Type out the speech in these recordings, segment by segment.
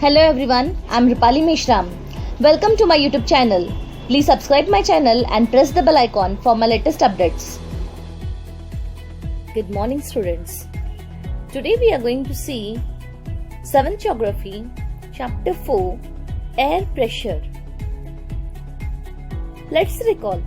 Hello everyone, I'm Rupali Meshram. Welcome to my YouTube channel. Please subscribe my channel and press the bell icon for my latest updates. Good morning students. Today we are going to see 7th Geography, Chapter 4, Air Pressure. Let's recall.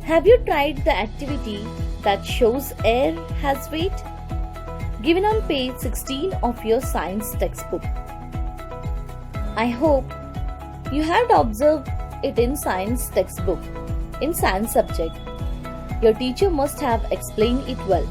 Have you tried the activity that shows air has weight? Given on page 16 of your science textbook. I hope you have observed it in science textbook, in science subject. Your teacher must have explained it well.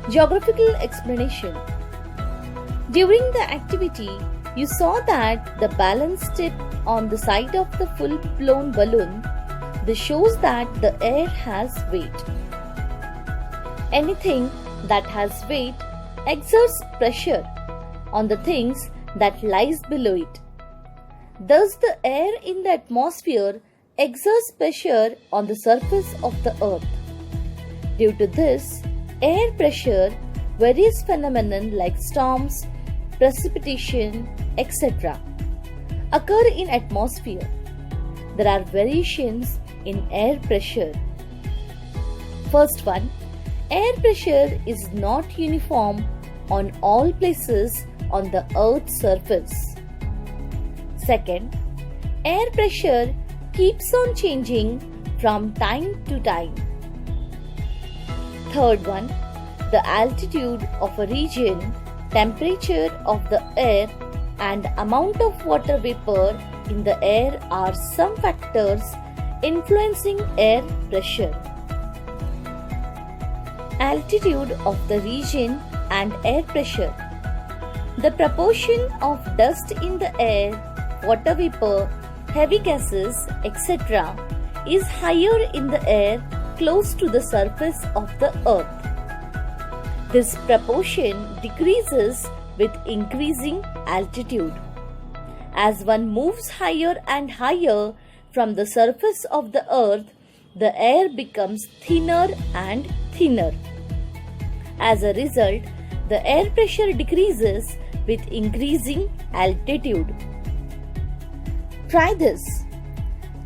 Geographical explanation. During the activity, you saw that the balance tip on the side of the full-blown balloon. This shows that the air has weight. Anything that has weight exerts pressure on the things that lies below it. Thus, the air in the atmosphere exerts pressure on the surface of the earth. Due to this, air pressure, various phenomena like storms, precipitation, etc. occur in atmosphere. There are variations in air pressure. First one, air pressure is not uniform on all places on the Earth's surface. Second, air pressure keeps on changing from time to time. Third one, the altitude of a region, temperature of the air, and amount of water vapor in the air are some factors influencing air pressure. Altitude of the region and air pressure. The proportion of dust in the air, water vapor, heavy gases, etc. is higher in the air close to the surface of the earth. This proportion decreases with increasing altitude. As one moves higher and higher from the surface of the earth, the air becomes thinner and thinner. As a result, the air pressure decreases with increasing altitude. Try this.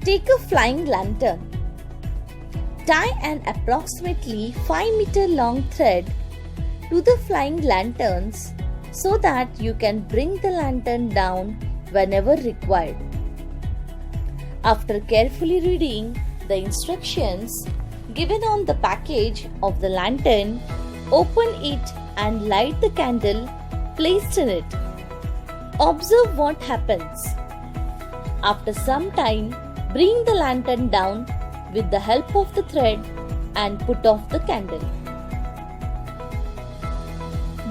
Take a flying lantern. Tie an approximately 5-meter long thread to the flying lanterns so that you can bring the lantern down whenever required. After carefully reading the instructions given on the package of the lantern, open it and light the candle placed in it. Observe what happens. After some time, bring the lantern down with the help of the thread and put off the candle.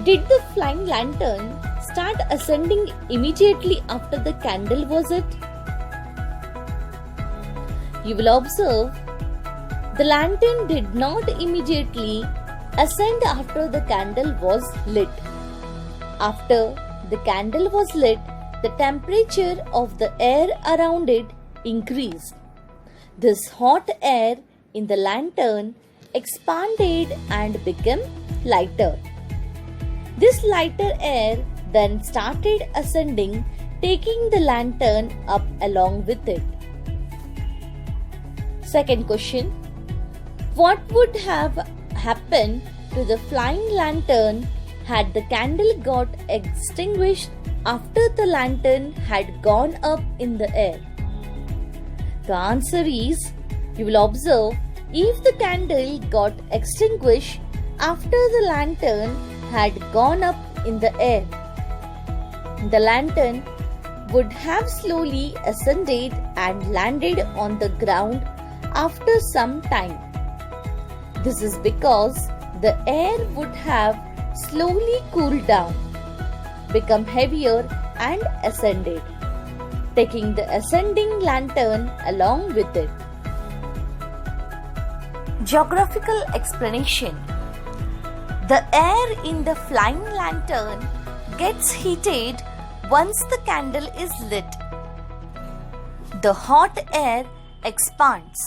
Did the flying lantern start ascending immediately after the candle was lit? You will observe the lantern did not immediately ascend after the candle was lit. After the candle was lit, the temperature of the air around it increased. This hot air in the lantern expanded and became lighter. This lighter air then started ascending, taking the lantern up along with it. Second question. What would have happened to the flying lantern had the candle got extinguished after the lantern had gone up in the air? The answer is, you will observe, if the candle got extinguished after the lantern had gone up in the air, the lantern would have slowly ascended and landed on the ground after some time. This is because the air would have slowly cooled down, become heavier and ascended, taking the ascending lantern along with it. Geographical explanation. The air in the flying lantern gets heated once the candle is lit. The hot air expands,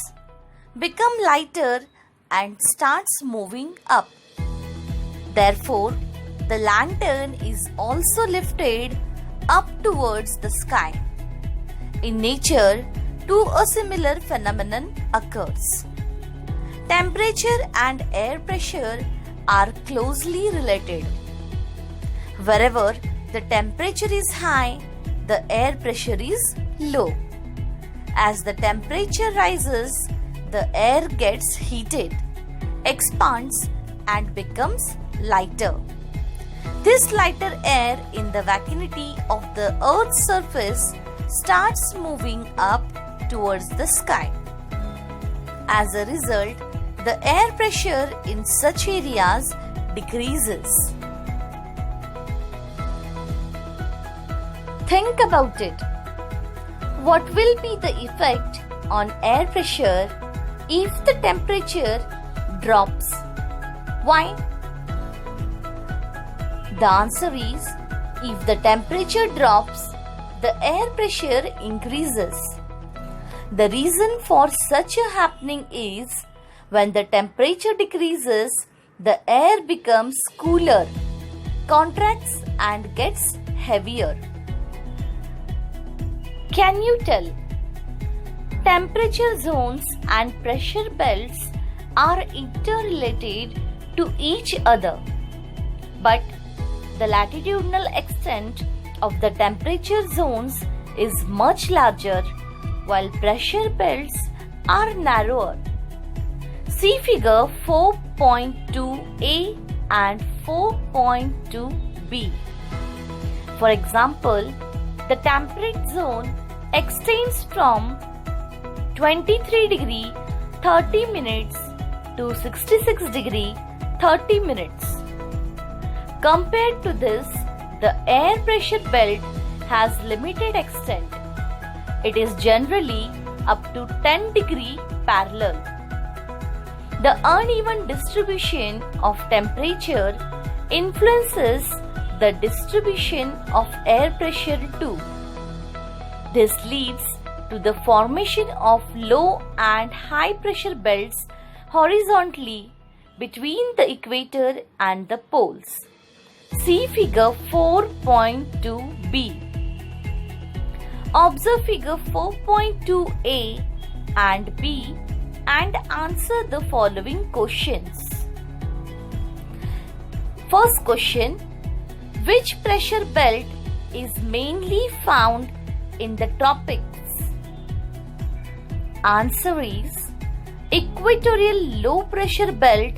becomes lighter and starts moving up. Therefore, the lantern is also lifted up towards the sky. In nature, too, a similar phenomenon occurs. Temperature and air pressure are closely related. Wherever the temperature is high, the air pressure is low. As the temperature rises, the air gets heated, expands, and becomes lighter. This lighter air in the vacuity of the Earth's surface starts moving up towards the sky. As a result, the air pressure in such areas decreases. Think about it. What will be the effect on air pressure if the temperature drops? Why? The answer is, if the temperature drops, the air pressure increases. The reason for such a happening is, when the temperature decreases, the air becomes cooler, contracts and gets heavier. Can you tell? Temperature zones and pressure belts are interrelated to each other, but the latitudinal extent of the temperature zones is much larger, while pressure belts are narrower. See figure 4.2a and 4.2b. For example, the temperate zone extends from 23 degree 30 minutes to 66 degree 30 minutes. Compared to this, the air pressure belt has limited extent. It is generally up to 10 degree parallel. The uneven distribution of temperature influences the distribution of air pressure too. This leads to the formation of low and high pressure belts horizontally between the equator and the poles. See figure 4.2b. Observe figure 4.2a and b and answer the following questions. First question: which pressure belt is mainly found in the tropics? Answer is, equatorial low pressure belt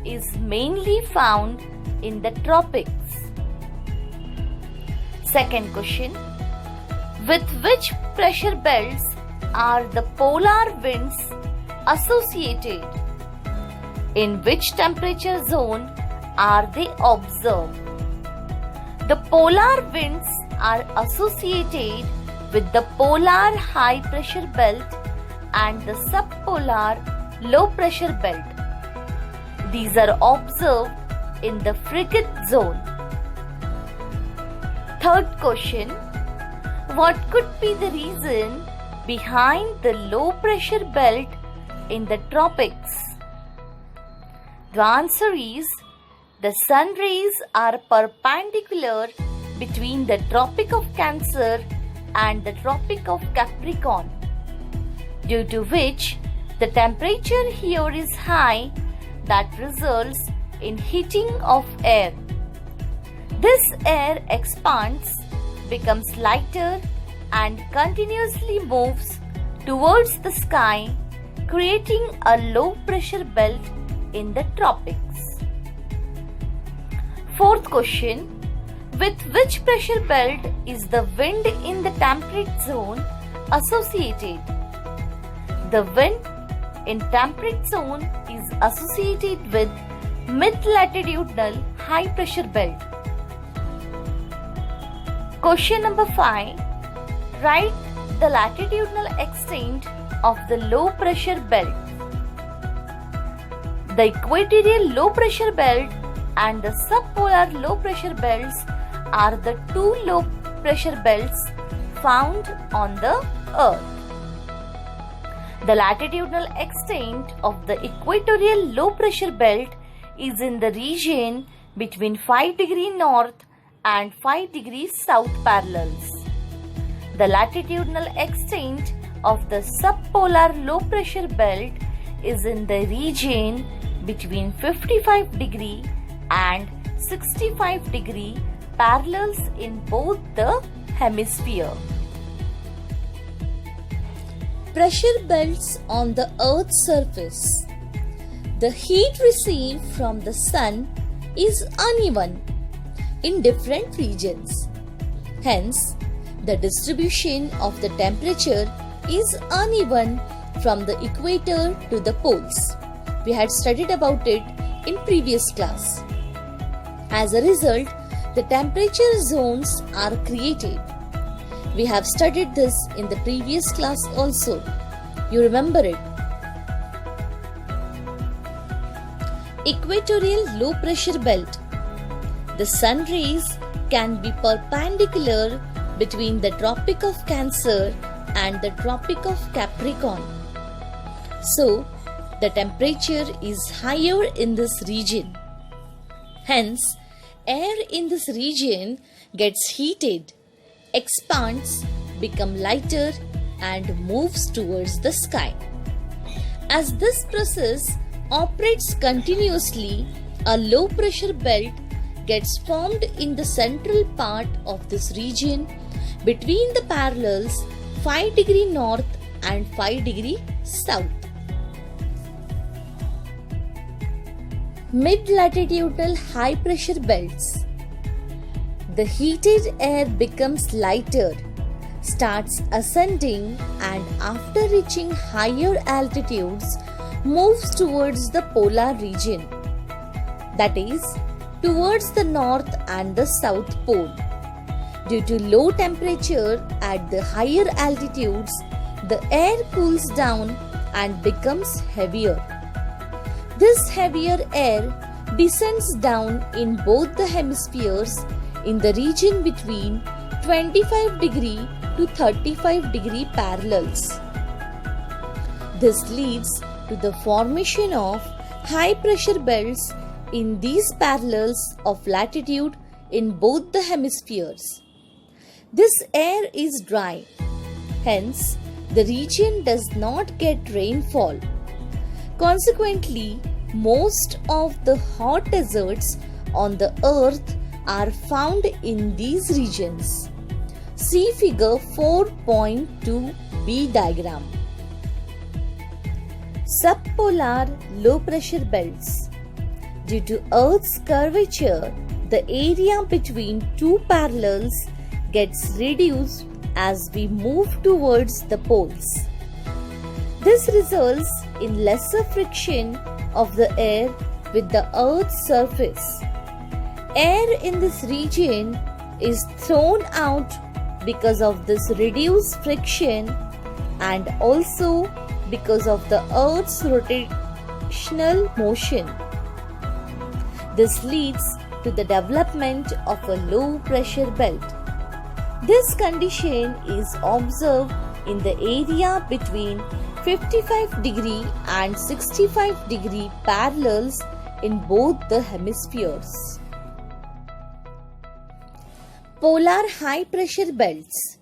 is mainly found in the tropics. Second question: with which pressure belts are the polar winds associated? In which temperature zone are they observed? The polar winds are associated with the polar high pressure belt and the subpolar low pressure belt. These are observed in the frigate zone. Third question: what could be the reason behind the low pressure belt in the tropics? The answer is, the sun rays are perpendicular between the Tropic of Cancer and the Tropic of Capricorn, due to which the temperature here is high, that results in heating of air. This air expands, becomes lighter and continuously moves towards the sky, creating a low pressure belt in the tropics. Fourth question: with which pressure belt is the wind in the temperate zone associated? The wind in temperate zone is associated with mid-latitudinal high pressure belt. Question number 5. Write the latitudinal extent of the low pressure belt. The equatorial low pressure belt and the subpolar low pressure belts are the two low pressure belts found on the Earth. The latitudinal extent of the equatorial low pressure belt is in the region between 5 degree north and 5 degrees south parallels. The latitudinal extent of the subpolar low pressure belt is in the region between 55 degree and 65 degree parallels in both the hemisphere. Pressure belts on the Earth's surface. The heat received from the sun is uneven in different regions. Hence, the distribution of the temperature is uneven from the equator to the poles. We had studied about it in previous class. As a result, the temperature zones are created. We have studied this in the previous class also. You remember it. Equatorial low pressure belt. The sun rays can be perpendicular between the Tropic of Cancer and the Tropic of Capricorn. So, the temperature is higher in this region. Hence, air in this region gets heated, expands, becomes lighter and moves towards the sky. As this process operates continuously, a low pressure belt gets formed in the central part of this region between the parallels 5 degree north and 5 degree south. Mid-latitudinal high pressure belts. The heated air becomes lighter, starts ascending, and after reaching higher altitudes moves towards the polar region, that is, towards the north and the south pole. Due to low temperature at the higher altitudes, the air cools down and becomes heavier. This heavier air descends down in both the hemispheres in the region between 25 degree to 35 degree parallels. This leads to the formation of high pressure belts in these parallels of latitude in both the hemispheres. This air is dry, hence the region does not get rainfall. Consequently, most of the hot deserts on the earth are found in these regions. See figure 4.2b diagram. Subpolar low pressure belts. Due to Earth's curvature, the area between two parallels gets reduced as we move towards the poles. This results in lesser friction of the air with the Earth's surface. Air in this region is thrown out because of this reduced friction and also because of the Earth's rotational motion. This leads to the development of a low pressure belt. This condition is observed in the area between 55 degree and 65 degree parallels in both the hemispheres. Polar high pressure belts.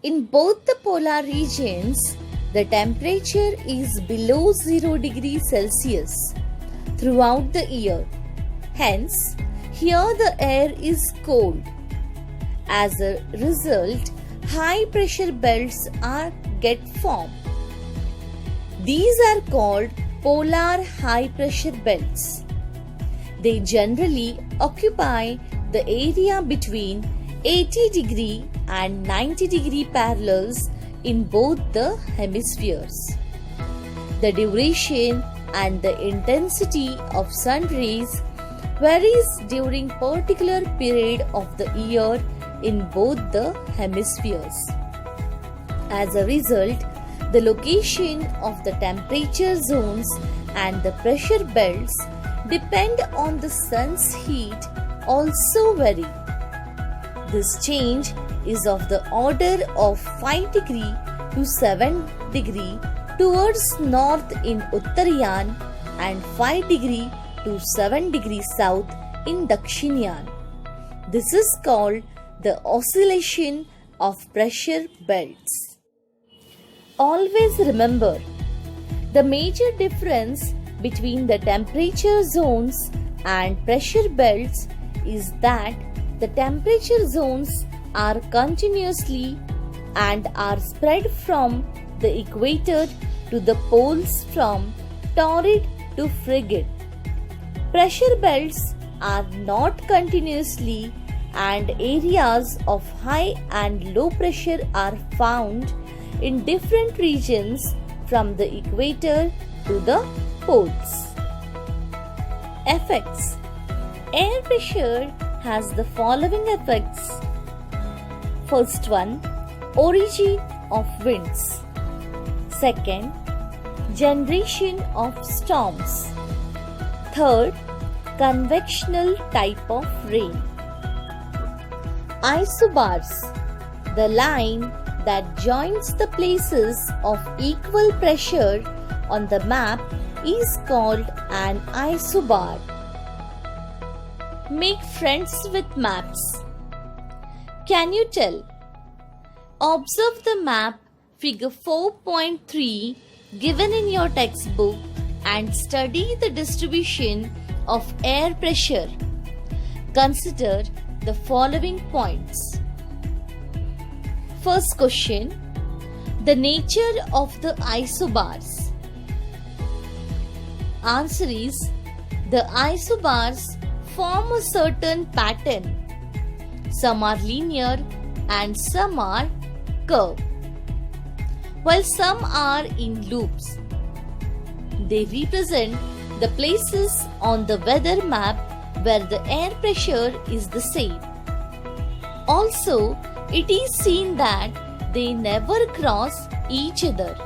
In both the polar regions, the temperature is below 0 degrees Celsius throughout the year. Hence, here the air is cold. As a result, high pressure belts get formed. These are called polar high pressure belts. They generally occupy the area between 80 degree and 90 degree parallels in both the hemispheres. The duration and the intensity of sun rays varies during particular period of the year in both the hemispheres. As a result, the location of the temperature zones and the pressure belts depend on the sun's heat also vary. This change is of the order of 5 degree to 7 degree towards north in Uttarayan and 5 degree to 7 degree south in Dakshinyan. This is called the oscillation of pressure belts. Always remember, the major difference between the temperature zones and pressure belts is that the temperature zones are continuously and are spread from the equator to the poles from torrid to frigid. Pressure belts are not continuously, and areas of high and low pressure are found in different regions from the equator to the poles. Effects. Air pressure has the following effects. First one, origin of winds. Second, generation of storms. Third, convectional type of rain. Isobars, the line that joins the places of equal pressure on the map, is called an isobar. Make friends with maps. Can you tell? Observe the map figure 4.3 given in your textbook and study the distribution of air pressure. Consider the following points. First question, the nature of the isobars. Answer is, the isobars form a certain pattern. Some are linear and some are curved, while some are in loops. They represent the places on the weather map where the air pressure is the same. Also, it is seen that they never cross each other.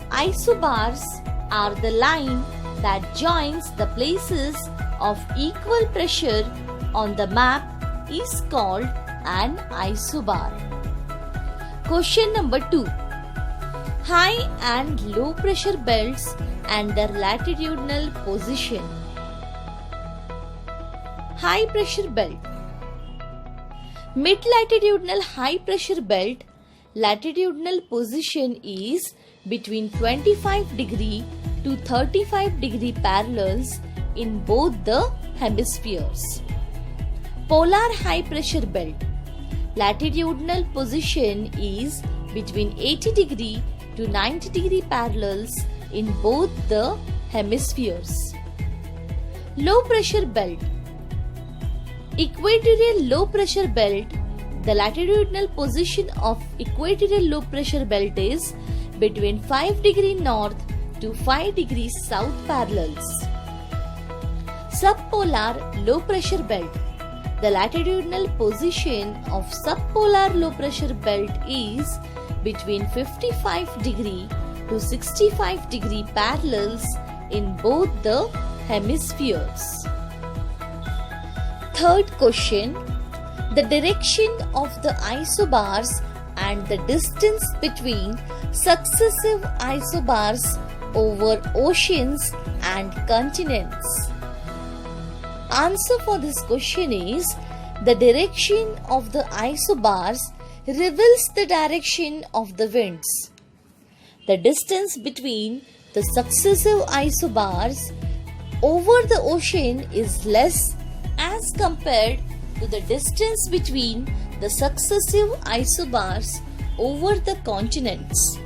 Isobars are the line that joins the places of equal pressure on the map is called an isobar. Question number 2. High and low pressure belts and their latitudinal position. High pressure belt. Mid-latitudinal high pressure belt latitudinal position is between 25 degree to 35 degree parallels in both the hemispheres. Polar high pressure belt latitudinal position is between 80 degree to 90 degree parallels in both the hemispheres. Low pressure belt. Equatorial low pressure belt. The latitudinal position of equatorial low pressure belt is between 5 degree north to 5 degrees south parallels. Subpolar low pressure belt. The latitudinal position of subpolar low pressure belt is between 55 degree to 65 degree parallels in both the hemispheres. Third question, the direction of the isobars and the distance between successive isobars over oceans and continents. Answer for this question is, the direction of the isobars reveals the direction of the winds. The distance between the successive isobars over the ocean is less as compared to the distance between the successive isobars over the continents.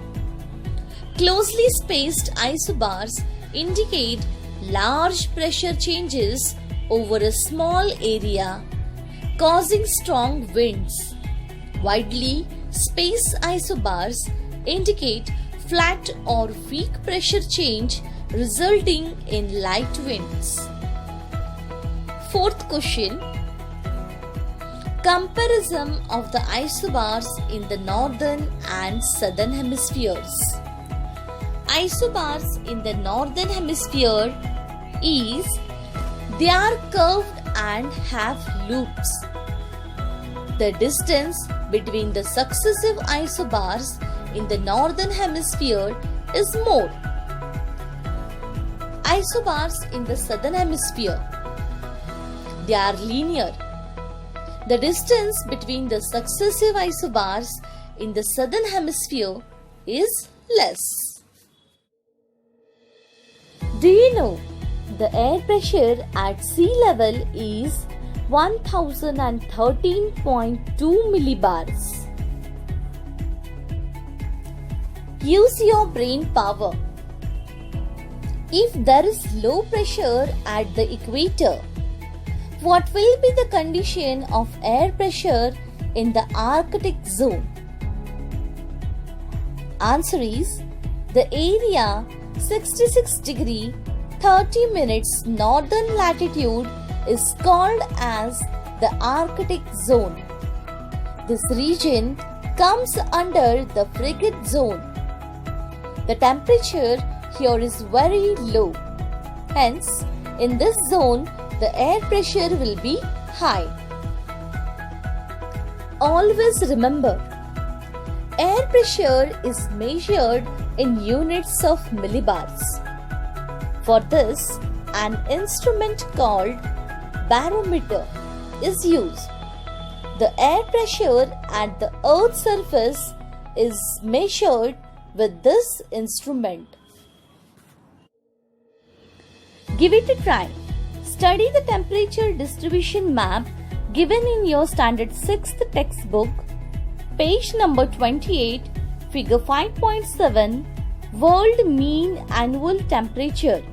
Closely spaced isobars indicate large pressure changes over a small area, causing strong winds. Widely spaced isobars indicate flat or weak pressure change resulting in light winds. Fourth question, comparison of the isobars in the northern and southern hemispheres. Isobars in the northern hemisphere is, they are curved and have loops. The distance between the successive isobars in the northern hemisphere is more. isobars in the southern hemisphere? They are linear. The distance between the successive isobars in the southern hemisphere is less. Do you know the air pressure at sea level is 1013.2 millibars? Use your brain power. If there is low pressure at the equator, what will be the condition of air pressure in the Arctic zone? Answer is the area 66 degree 30 minutes northern latitude is called as the Arctic zone. This region comes under the frigid zone. The temperature here is very low. Hence, in this zone, the air pressure will be high. Always remember, air pressure is measured in units of millibars. For this, an instrument called barometer is used. The air pressure at the Earth's surface is measured with this instrument. Give it a try. Study the temperature distribution map given in your standard 6th textbook, page number 28, figure 5.7, world mean annual temperature,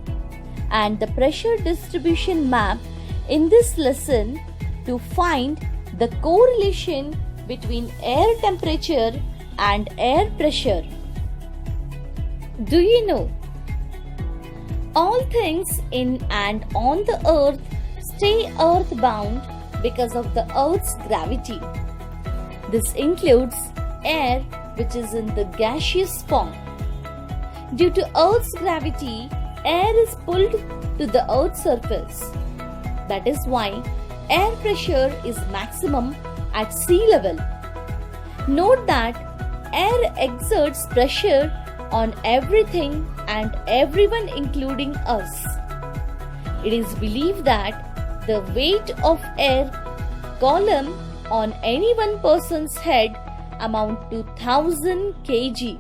and the pressure distribution map in this lesson to find the correlation between air temperature and air pressure. Do you know? All things in and on the earth stay earthbound because of the earth's gravity. This includes air which is in the gaseous form. Due to earth's gravity, air is pulled to the earth's surface. That is why air pressure is maximum at sea level. Note that air exerts pressure on everything and everyone, including us. It is believed that the weight of air column on any one person's head amount to 1000 kg.